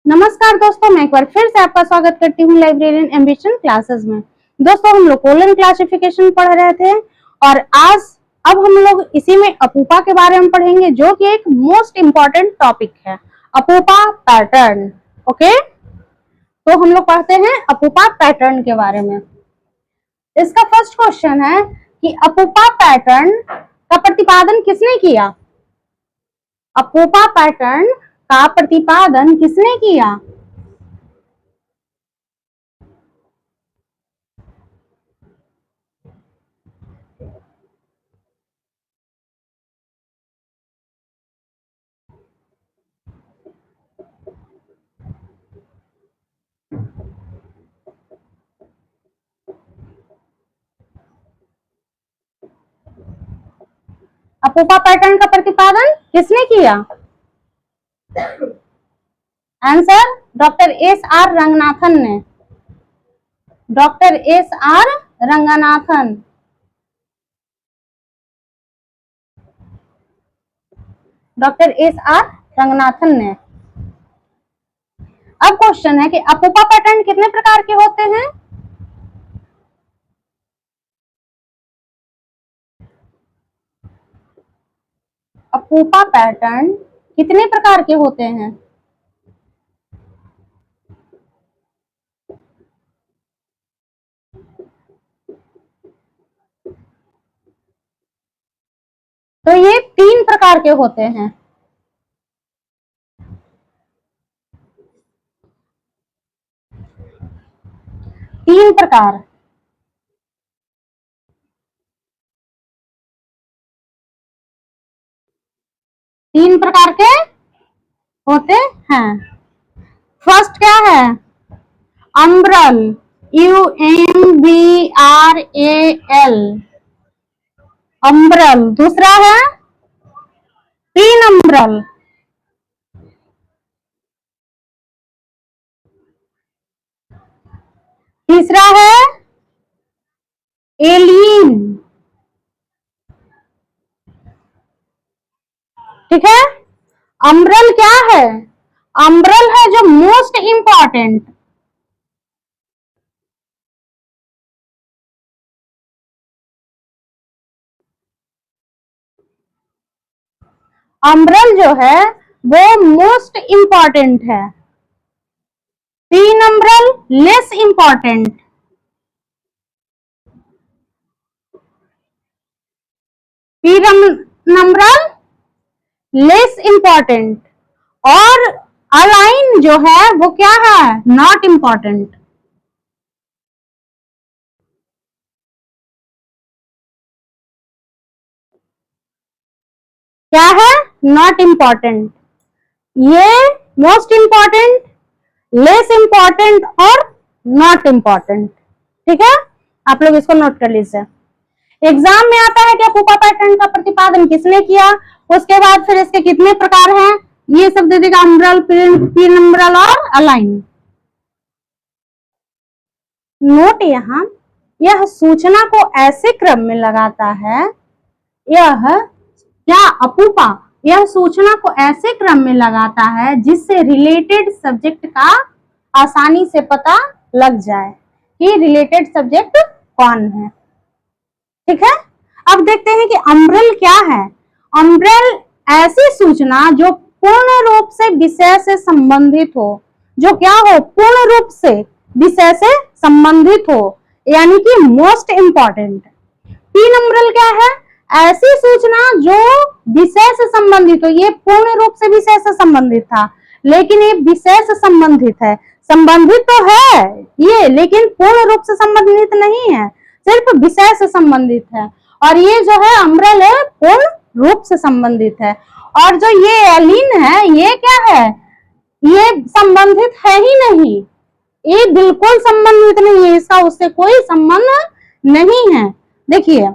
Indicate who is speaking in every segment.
Speaker 1: नमस्कार दोस्तों, मैं एक बार फिर से आपका स्वागत करती हूँ लाइब्रेरियन एम्बिशन क्लासेस में। दोस्तों, हम लोग कोलन क्लासिफिकेशन पढ़ रहे थे और अब हम लोग इसी में अपूपा के बारे में पढ़ेंगे, जो कि एक मोस्ट इम्पॉर्टेंट टॉपिक है, अपूपा पैटर्न। ओके, तो हम लोग पढ़ते हैं अपूपा पैटर्न के बारे में। इसका फर्स्ट क्वेश्चन है कि अपूपा पैटर्न का प्रतिपादन किसने किया? अपूपा पैटर्न का प्रतिपादन किसने किया? अपूपा पैटर्न का प्रतिपादन किसने किया? Answer doctor S R Ranganathan ने। Doctor S R Ranganathan. Doctor S R Ranganathan ने। अब क्वेश्चन है कि अपूपा पैटर्न कितने प्रकार के होते हैं? अपूपा पैटर्न कितने प्रकार के होते हैं? तो ये 3 प्रकार के होते हैं। तीन प्रकार। तीन प्रकार के होते हैं। फर्स्ट क्या है? अम्ब्रल, UMBRAL, अम्ब्रल। दूसरा है पीन अम्ब्रल। तीसरा है एलियन। ठीक है। अम्ब्रल क्या है? अम्ब्रल है जो मोस्ट इंपॉर्टेंट। अम्ब्रल जो है वो मोस्ट इंपॉर्टेंट है। पीन अम्ब्रल लेस इंपॉर्टेंट। पीन अम्ब्रल लेस इंपॉर्टेंट। और अलाइन जो है वो क्या है? Not important. क्या है? Not important. ये मोस्ट इंपॉर्टेंट, लेस इंपॉर्टेंट और नॉट इंपॉर्टेंट। ठीक है, आप लोग इसको नोट कर लीजिए। एग्जाम में आता है कि अपूपा पैटर्न का प्रतिपादन किसने किया, उसके बाद फिर इसके कितने प्रकार हैं, ये सब दे देगा। अम्ब्रल, पीन अम्ब्रल और अलाइन। नोट यहाँ, यह सूचना को ऐसे क्रम में लगाता है, यह क्या अपूपा यह सूचना को ऐसे क्रम में लगाता है जिससे रिलेटेड सब्जेक्ट का आसानी से पता लग जाए कि रिलेटेड सब्जेक्ट कौन है। ठीक है, अब देखते हैं कि अम्ब्रेल क्या है। अम्ब्रेल ऐसी सूचना जो पूर्ण रूप से विषय से संबंधित हो, जो क्या हो? पूर्ण रूप से विषय से संबंधित हो, यानी कि मोस्ट इंपॉर्टेंट। तीन अम्ब्रेल क्या है? ऐसी सूचना जो विषय से संबंधित हो। ये पूर्ण रूप से विषय से संबंधित था, लेकिन ये विषय से संबंधित है। संबंधित तो है ये, लेकिन पूर्ण रूप से संबंधित नहीं है, सिर्फ विषय से संबंधित है। और ये जो है अम्ब्रेल है, पूर्ण रूप से संबंधित है। और जो ये एलिन है, ये क्या है? ये संबंधित है ही नहीं, ये बिल्कुल संबंधित नहीं है, इसका उससे कोई संबंध नहीं है। देखिए,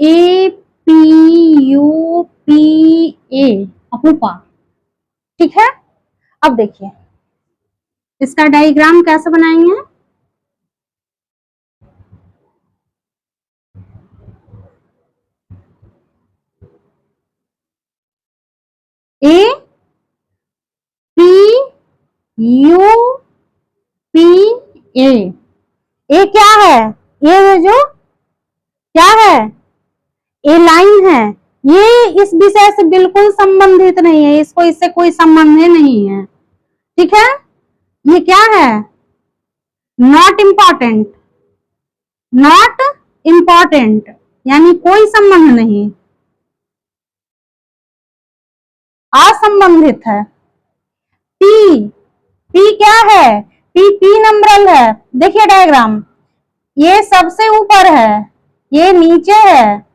Speaker 1: APUPA अपूपा। ठीक है, अब देखिए इसका डायग्राम कैसे बनाएंगे। A P U P A. A क्या है? ये जो क्या है? ए लाइन है। ये इस विषय से बिल्कुल संबंधित नहीं है, इसको इससे कोई संबंध नहीं है। ठीक है, ये क्या है? Not important. नॉट इम्पॉर्टेंट यानी कोई संबंध नहीं, असंबंधित है। पी, पी क्या है? पी नंबरल है। देखिए डायग्राम, ये सबसे ऊपर है, ये नीचे है,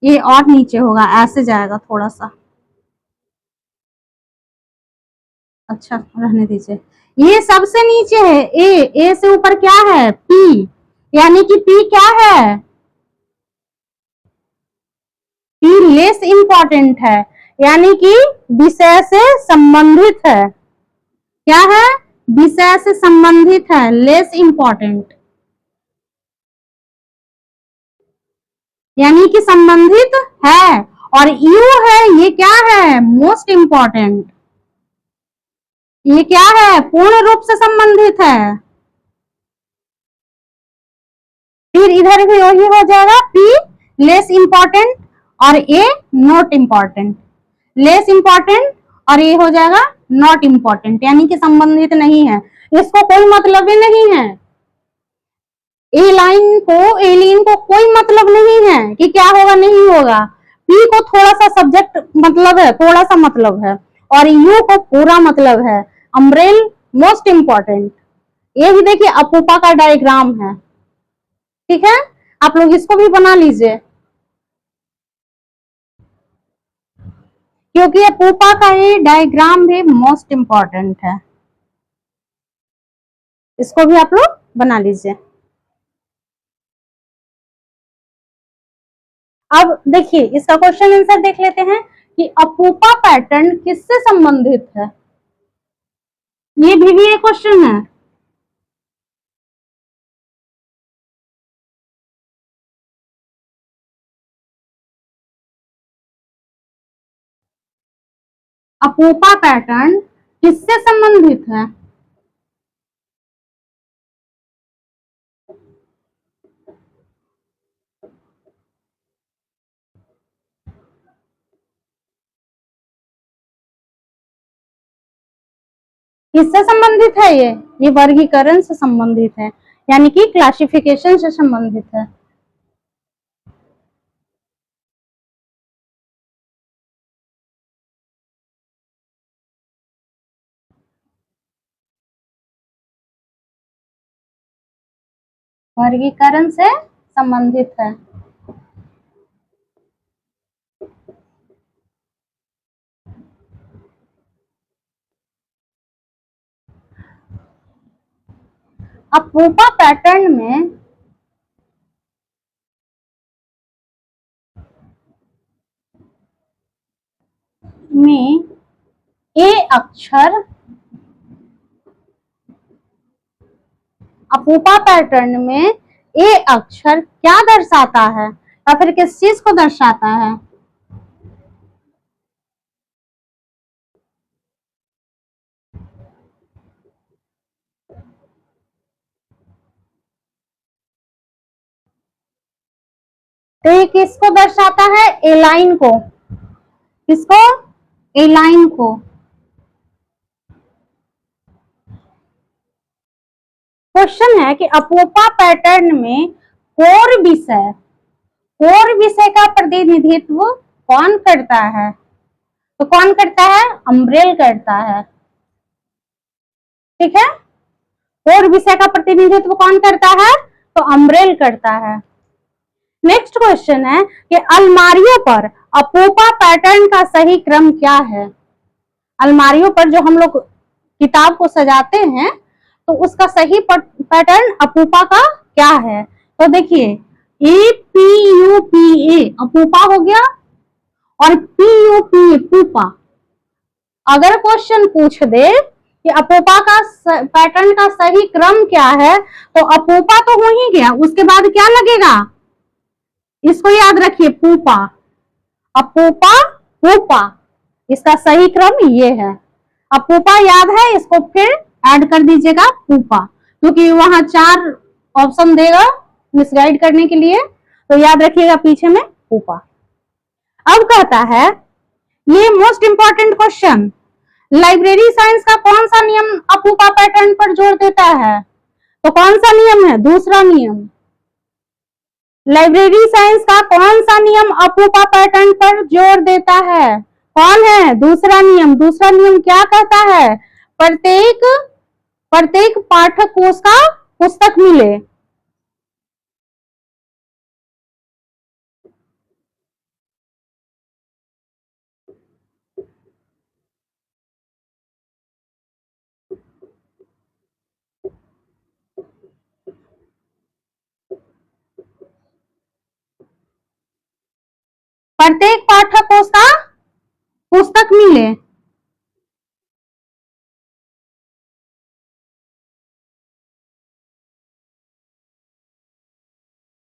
Speaker 1: ये और नीचे होगा, ऐसे जाएगा थोड़ा सा। अच्छा रहने दीजिए, ये सबसे नीचे है। ए से ऊपर क्या है? पी, यानी कि पी क्या है? पी लेस इंपॉर्टेंट है, यानी कि विषय से संबंधित है। क्या है? विषय से संबंधित है, लेस इंपॉर्टेंट यानी कि संबंधित है। और यू है, ये क्या है? Most important. ये क्या है? पूर्ण रूप से संबंधित है। फिर इधर भी वही हो जाएगा, पी लेस इंपॉर्टेंट और ए नॉट इंपॉर्टेंट। लेस इंपॉर्टेंट और ये हो जाएगा नॉट इंपॉर्टेंट, यानी कि संबंधित नहीं है, इसको कोई मतलब ही नहीं है। ए लाइन को, एलियन को कोई मतलब नहीं है कि क्या होगा नहीं होगा। पी को थोड़ा सा सब्जेक्ट मतलब है, थोड़ा सा मतलब है, और यू को पूरा मतलब है। अम्ब्रेल मोस्ट इंपॉर्टेंट। ये भी देखिए अपूपा का डायग्राम है। ठीक है, आप लोग इसको भी बना लीजिए, क्योंकि अपूपा का ये डायग्राम भी मोस्ट इंपॉर्टेंट है। इसको भी आप लोग बना लीजिए। अब देखिए इसका क्वेश्चन आंसर देख लेते हैं कि अपूपा पैटर्न किससे संबंधित है। ये भी एक क्वेश्चन है। अपूपा पैटर्न किससे संबंधित है? किससे संबंधित है? ये वर्गीकरण से संबंधित है, यानी कि क्लासिफिकेशन से संबंधित है। वर्गीकरण से संबंधित है। अपूपा पैटर्न में ए अक्षर, अपूपा पैटर्न में ए अक्षर क्या दर्शाता है या फिर किस चीज को दर्शाता है? तो ये किसको दर्शाता है? ए लाइन को। किसको? ए लाइन को। क्वेश्चन है कि अपूपा पैटर्न में कोर विषय, कोर विषय का प्रतिनिधित्व कौन करता है? तो कौन करता है? अम्ब्रेल करता है। ठीक है, कोर विषय का प्रतिनिधित्व कौन करता है? तो अम्ब्रेल करता है। नेक्स्ट क्वेश्चन है कि अलमारियों पर अपूपा पैटर्न का सही क्रम क्या है? अलमारियों पर जो हम लोग किताब को सजाते हैं तो उसका सही पैटर्न अपूपा का क्या है? तो देखिए A P U P A अपूपा हो गया और पी यू पी पूपा। अगर क्वेश्चन पूछ दे कि अपूपा का पैटर्न का सही क्रम क्या है, तो अपूपा तो हो ही गया, उसके बाद क्या लगेगा? इसको याद रखिए, पूपा। अपूपा पूपा, इसका सही क्रम ये है। अब पुपा याद है, इसको फिर ऐड कर दीजिएगा पुपा, क्योंकि वहां 4 ऑप्शन देगा मिसगाइड करने के लिए, तो याद रखिएगा पीछे में पुपा। अब कहता है ये most important question, library science का कौन सा नियम अपूपा पैटर्न पर जोर देता है? तो कौन सा नियम है? दूसरा नियम। लाइब्रेरी साइंस का कौन सा नियम अपूपा पैटर्न पर जोर देता है? कौन है? दूसरा नियम। दूसरा नियम क्या कहता है? प्रत्येक पाठक को उसका पुस्तक मिले। प्रत्येक पाठक को उसका पुस्तक मिले।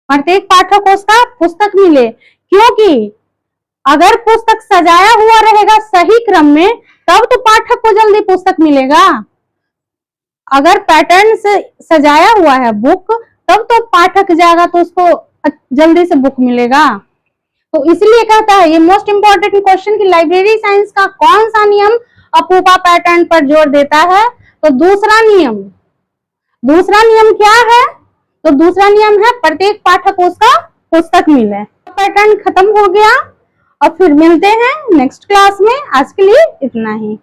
Speaker 1: प्रत्येक पाठक को उसका पुस्तक मिले, क्योंकि अगर पुस्तक सजाया हुआ रहेगा सही क्रम में तब तो पाठक को जल्दी पुस्तक मिलेगा। अगर पैटर्न से सजाया हुआ है बुक तब तो पाठक जाएगा तो उसको जल्दी से बुक मिलेगा। तो इसलिए कहता है ये मोस्ट इंपॉर्टेंट क्वेश्चन कि लाइब्रेरी साइंस का कौन सा नियम अपूपा पैटर्न पर जोर देता है? तो दूसरा नियम। दूसरा नियम क्या है? तो दूसरा नियम है प्रत्येक पाठक को उसका पुस्तक मिले। पैटर्न खत्म हो गया और फिर मिलते हैं नेक्स्ट क्लास में। आज के लिए इतना ही।